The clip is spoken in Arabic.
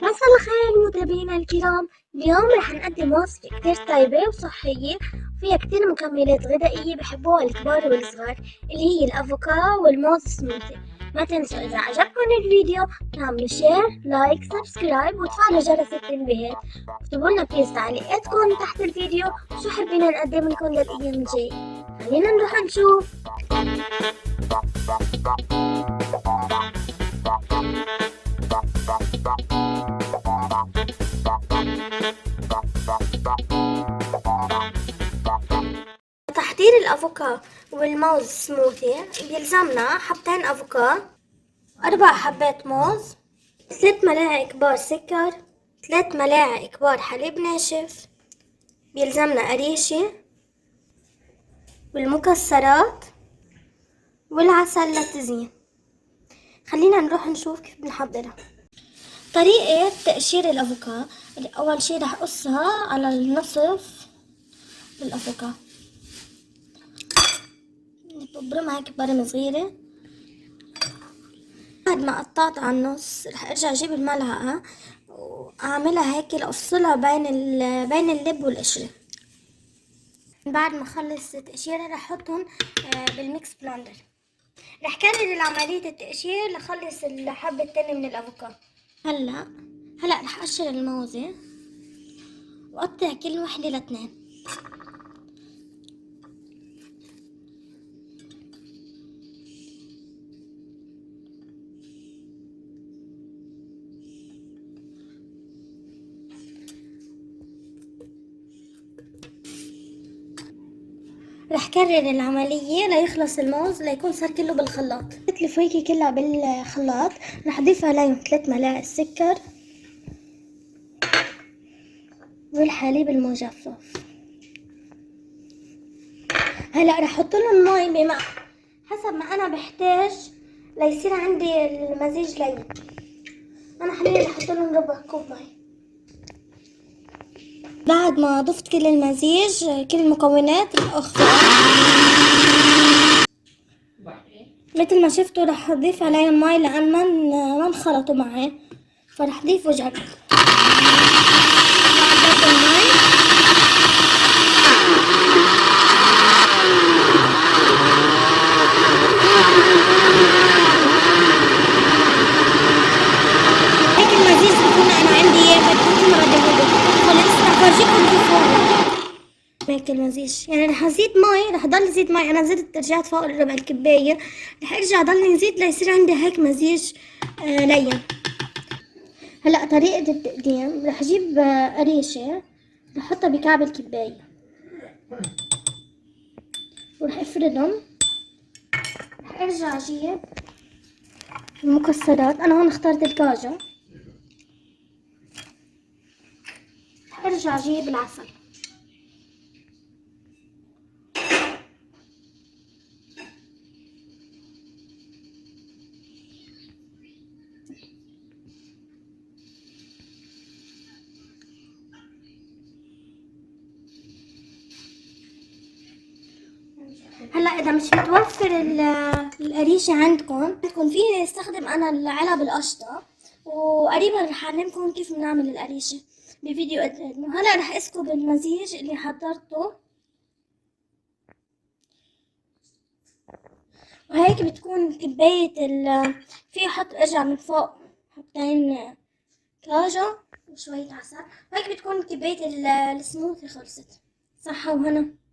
مساء الخير متابعينا الكرام. اليوم رح نقدم وصفة كتير طيبة وصحية وفيها كتير مكملات غذائية بحبوها الكبار والصغار، اللي هي الأفوكادو والموز سموثي. ما تنسوا إذا عجبكم الفيديو تعملوا شير لايك سبسكرايب وتفعلوا جرس التنبيهات، واكتبوا لنا بليز تعليقاتكم تحت الفيديو شو حابين نقدم لكم للأيام الجاية. خلينا نروح نشوف. تحضير الأفوكادو والموز سموثي بيلزمنا حبتين أفوكادو، 4 حبات موز، 3 ملاعق كبار سكر، 3 ملاعق كبار حليب ناشف، بيلزمنا قريشة والمكسرات والعسل للتزيين. خلينا نروح نشوف كيف بنحضرها. طريقة تقشير الأفوكادو، أول شي رح أقصها على النصف الأفوكادو، ببرمها هيك برمة صغيرة. بعد ما قطعت على النص رح ارجع اجيب الملعقة واعملها هيك افصلها بين اللب والقشرة. بعد ما اخلص تقشيرها رح احطهم بالميكس بلندر. رح كرر عملية التقشير لخلص الحبة التانية من الافوكادو. هلا رح اقشر الموزة واقطع كل وحدة لاتنين. رح كرر العملية ليخلص الموز ليكون صار كله بالخلاط. الفواكه كلها بالخلاط رح اضيف عليهم 3 ملاعق سكر والحليب المجفف. هلا رح احط لهم مي بماء حسب ما انا بحتاج ليصير عندي المزيج لين. انا حاليا رح احط لهم ربع كوب مي. بعد ما ضفت كل المزيج كل المكونات رح اخفق مثل ما شفتوا. رح اضيف عليهم مي لان ما انخلطوا معي، فرح اضيف وجهك المي. هيك المزيج بكون انا عندي اياه بدكم ردهولي. خلص رح افرجيكم كيف هون هيك المزيج. يعني رح ازيد مي، رح ضل زيد مي. انا زدت رجعت فوق ربع الكباية، رح ارجع ضلني نزيد ليصير عندي هيك مزيج لين. هلا طريقة التقديم رح اجيب قريشة رح احطها بكعب الكباية ورح افردهم. رح ارجع اجيب المكسرات، انا هون اخترت الكاجو. رح ارجع اجيب العسل. هلا اذا مش متوفر القريشة عندكم فيني استخدم انا العلب القشطة، وقريبا رح اعلمكم كيف بنعمل القريشة بفيديو قدام. هلا رح اسكب المزيج اللي حضرته، وهيك بتكون كباية في احط ارجع من فوق حبتين كاجو وشوية عسل، وهيك بتكون كباية السموثي خلصت. صحة وهنا.